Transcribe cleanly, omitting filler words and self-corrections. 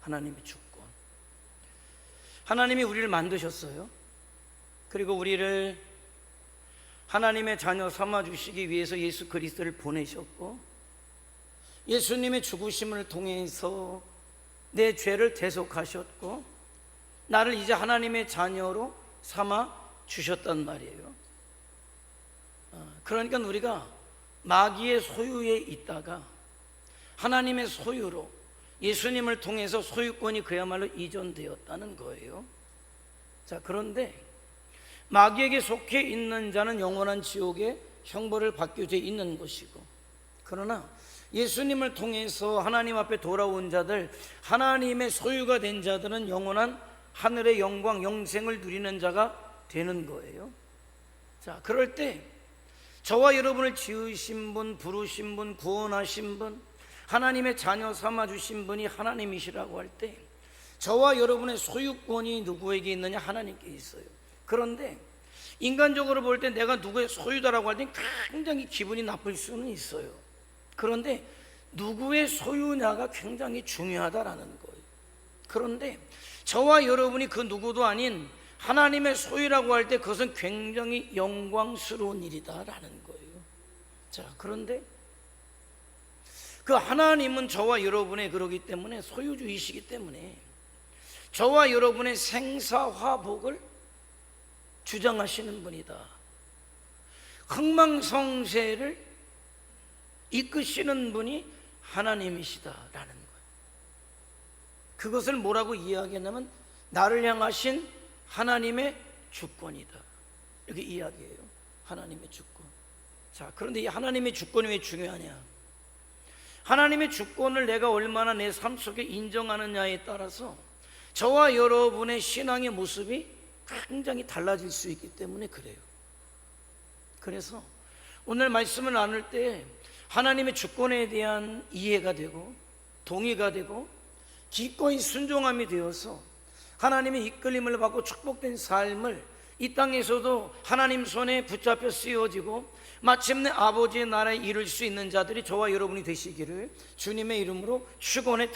하나님의 주권. 하나님이 우리를 만드셨어요. 그리고 우리를 하나님의 자녀 삼아주시기 위해서 예수 그리스도를 보내셨고, 예수님의 죽으심을 통해서 내 죄를 대속하셨고, 나를 이제 하나님의 자녀로 삼아 주셨단 말이에요. 그러니까 우리가 마귀의 소유에 있다가 하나님의 소유로 예수님을 통해서 소유권이 그야말로 이전되었다는 거예요. 자, 그런데 마귀에게 속해 있는 자는 영원한 지옥의 형벌을 받게 돼 있는 것이고, 그러나 예수님을 통해서 하나님 앞에 돌아온 자들, 하나님의 소유가 된 자들은 영원한 하늘의 영광, 영생을 누리는 자가 되는 거예요. 자, 그럴 때 저와 여러분을 지으신 분, 부르신 분, 구원하신 분, 하나님의 자녀 삼아주신 분이 하나님이시라고 할 때 저와 여러분의 소유권이 누구에게 있느냐? 하나님께 있어요. 그런데 인간적으로 볼 때 내가 누구의 소유다라고 할 때 굉장히 기분이 나쁠 수는 있어요. 그런데 누구의 소유냐가 굉장히 중요하다라는 거예요. 그런데 저와 여러분이 그 누구도 아닌 하나님의 소유라고 할 때 그것은 굉장히 영광스러운 일이다라는 거예요. 자, 그런데 그 하나님은 저와 여러분의 그러기 때문에, 소유주이시기 때문에 저와 여러분의 생사화복을 주장하시는 분이다. 흥망성쇠를 이끄시는 분이 하나님이시다라는 거예요. 그것을 뭐라고 이야기하냐면 나를 향하신 하나님의 주권이다, 이렇게 이야기해요. 하나님의 주권. 자, 그런데 이 하나님의 주권이 왜 중요하냐? 하나님의 주권을 내가 얼마나 내 삶 속에 인정하느냐에 따라서 저와 여러분의 신앙의 모습이 굉장히 달라질 수 있기 때문에 그래요. 그래서 오늘 말씀을 나눌 때 하나님의 주권에 대한 이해가 되고 동의가 되고 기꺼이 순종함이 되어서 하나님의 이끌림을 받고 축복된 삶을 이 땅에서도 하나님 손에 붙잡혀 쓰여지고 마침내 아버지의 나라에 이룰 수 있는 자들이 저와 여러분이 되시기를 주님의 이름으로 축원해